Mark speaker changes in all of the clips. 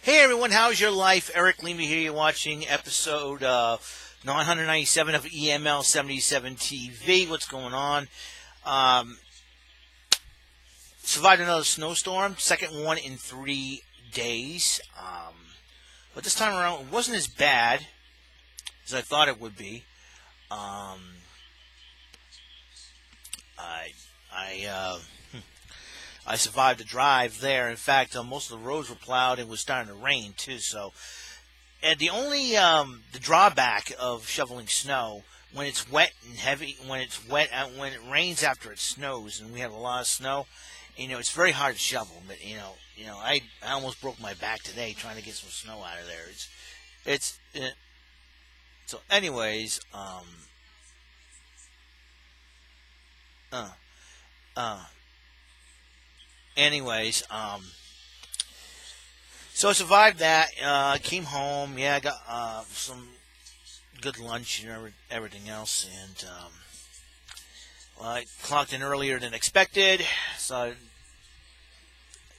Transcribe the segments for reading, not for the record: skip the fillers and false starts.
Speaker 1: Hey everyone, how's your life? Eric Lima here. You're watching episode 997 of EML77 TV. What's going on? Survived another snowstorm, second one in 3 days. But this time around, it wasn't as bad as I thought it would be. I survived the drive there. In fact, most of the roads were plowed and it was starting to rain too. So, and the only the drawback of shoveling snow when it's wet and heavy, when it rains after it snows, and we have a lot of snow, it's very hard to shovel. But I almost broke my back today trying to get some snow out of there. So anyways, so I survived that. I came home. Yeah, I got some good lunch and everything else, and I clocked in earlier than expected. So I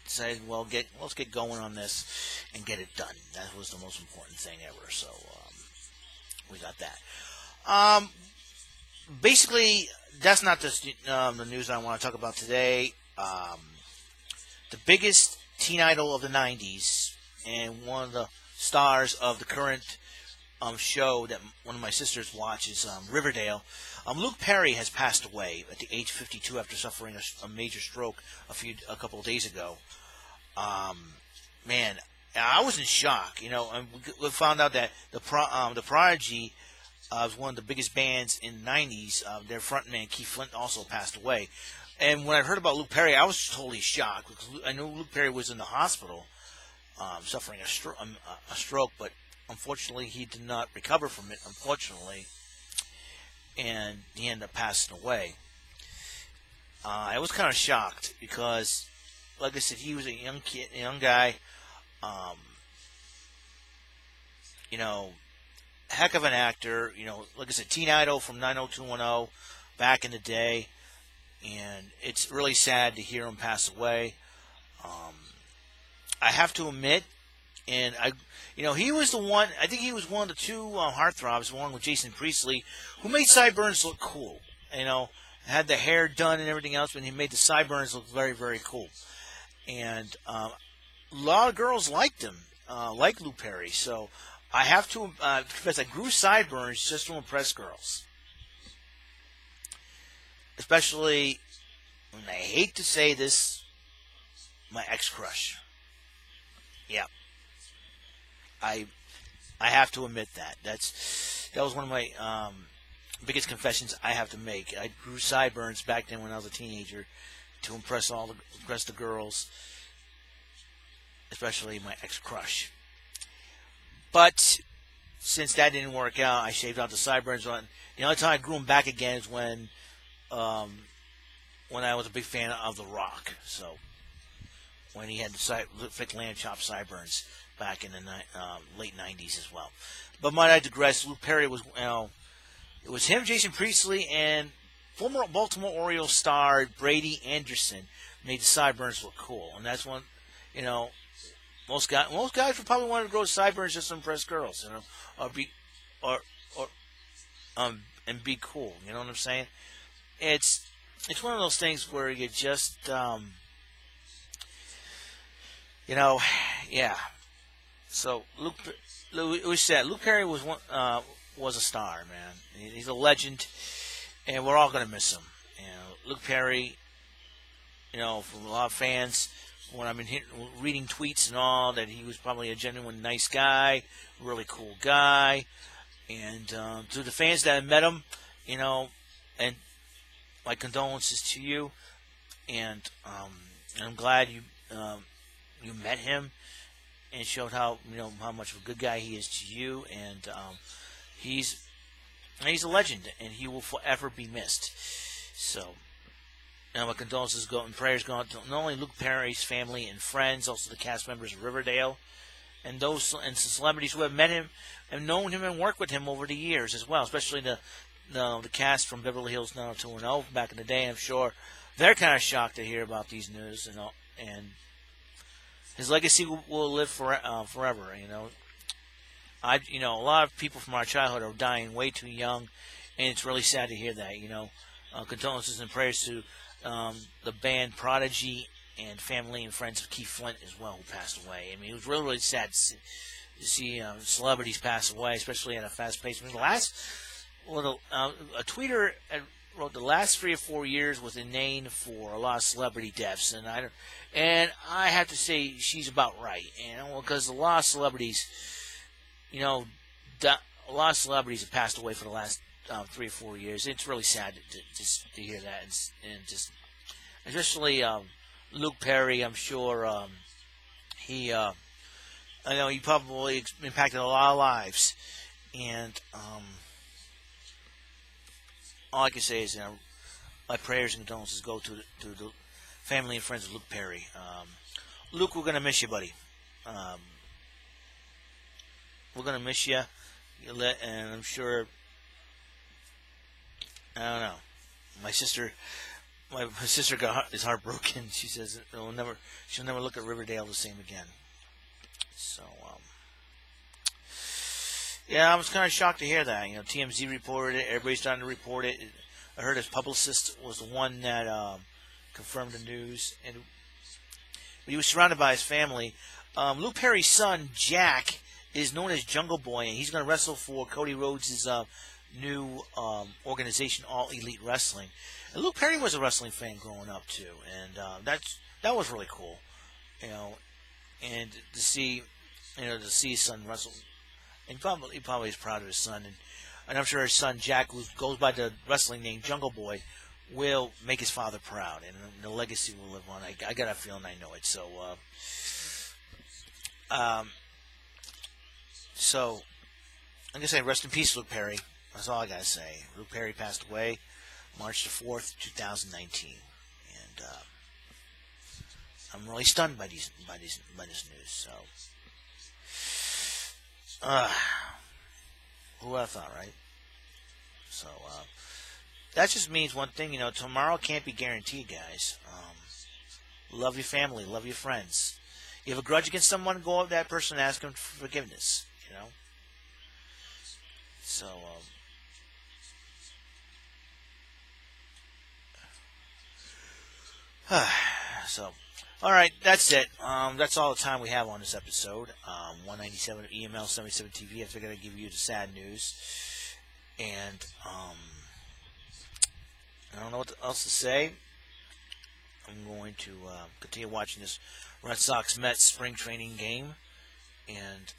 Speaker 1: decided, well, let's get going on this and get it done. That was the most important thing ever. So we got that. Basically, that's not the news I want to talk about today. The biggest teen idol of the 90s and one of the stars of the current show that one of my sisters watches, Riverdale, Luke Perry has passed away at the age of 52 after suffering a major stroke a couple of days ago. Man, I was in shock. We found out that the Prodigy was one of the biggest bands in the 90s. Their frontman, Keith Flint, also passed away. And when I heard about Luke Perry, I was totally shocked because I knew Luke Perry was in the hospital suffering a stroke, but unfortunately he did not recover from it, unfortunately, and he ended up passing away. I was kind of shocked because, like I said, he was a young guy, heck of an actor, like I said, teen idol from 90210 back in the day. And it's really sad to hear him pass away. I have to admit, and he was the one. I think he was one of the two heartthrobs, along with Jason Priestley, who made Sideburns look cool. Had the hair done and everything else, but he made the Sideburns look very, very cool. And a lot of girls liked him, like Luke Perry. So I have to confess, I grew Sideburns just to impress girls. Especially, and I hate to say this, my ex-crush. Yeah. I have to admit that. That was one of my biggest confessions I have to make. I grew sideburns back then when I was a teenager to impress the girls, especially my ex-crush. But since that didn't work out, I shaved out the sideburns. The only time I grew them back again is when I was a big fan of The Rock. So when he had the thick lamb chop sideburns back in the late 90s as well. But might I digress, Luke Perry was, it was him, Jason Priestley, and former Baltimore Orioles star Brady Anderson made the sideburns look cool. And that's when, most guys would probably want to grow sideburns just to impress girls, and be cool. You know what I'm saying? It's one of those things where you just, yeah. So it was sad. Luke Perry was a star, man. He's a legend, and we're all gonna miss him. Luke Perry, from a lot of fans, when I've been reading tweets and all, that he was probably a genuine nice guy, really cool guy, and to the fans that have met him, and my condolences to you, and I'm glad you met him and showed how much of a good guy he is to you, and he's a legend, and he will forever be missed. So, my condolences and prayers go out to not only Luke Perry's family and friends, also the cast members of Riverdale, and those and celebrities who have met him and known him and worked with him over the years as well, especially the cast from Beverly Hills 90210 back in the day. I'm sure they're kind of shocked to hear about these news and his legacy will live forever. A lot of people from our childhood are dying way too young, and it's really sad to hear that. Condolences and prayers to the band Prodigy and family and friends of Keith Flint as well, who passed away. I mean, it was really, really sad to see celebrities pass away, especially at a fast pace. A tweeter wrote the last 3 or 4 years was inane for a lot of celebrity deaths, and I have to say she's about right. Because a lot of celebrities, a lot of celebrities have passed away for the last 3 or 4 years. It's really sad to hear that, and just especially Luke Perry. I'm sure I know he probably impacted a lot of lives, and all I can say is, my prayers and condolences go to the family and friends of Luke Perry. Luke, we're gonna miss you, buddy. We're gonna miss you, and I'm sure. I don't know. My sister is heartbroken. She says she'll never look at Riverdale the same again. So, yeah, I was kind of shocked to hear that. TMZ reported it. Everybody's starting to report it. I heard his publicist was the one that confirmed the news, and he was surrounded by his family. Luke Perry's son, Jack, is known as Jungle Boy, and he's going to wrestle for Cody Rhodes' new organization, All Elite Wrestling. And Luke Perry was a wrestling fan growing up too, and that was really cool, and to see his son wrestle, and he probably is proud of his son, and I'm sure his son Jack, who goes by the wrestling name Jungle Boy, will make his father proud, and the legacy will live on. I got a feeling, I know it. So I'm gonna say rest in peace, Luke Perry. That's all I gotta say. Luke Perry passed away March the 4th, 2019, and I'm really stunned by this news. So, who would have thought, right? So, that just means one thing. Tomorrow can't be guaranteed, guys. Love your family, love your friends. You have a grudge against someone, go up to that person and ask them for forgiveness. So, all right, that's it. That's all the time we have on this episode. 197 of EML77 TV. I figured I'd give you the sad news. And I don't know what else to say. I'm going to continue watching this Red Sox-Mets spring training game. And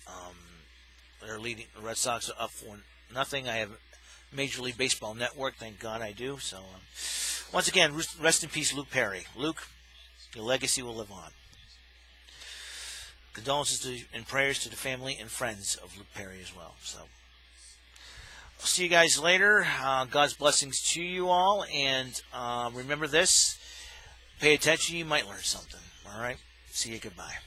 Speaker 1: they're leading. The Red Sox are up 4-0. I have Major League Baseball Network. Thank God I do. So, once again, rest in peace, Luke Perry. Luke, your legacy will live on. Condolences and prayers to the family and friends of Luke Perry as well. So, I'll see you guys later. God's blessings to you all. And remember this. Pay attention. You might learn something. All right? See you. Goodbye.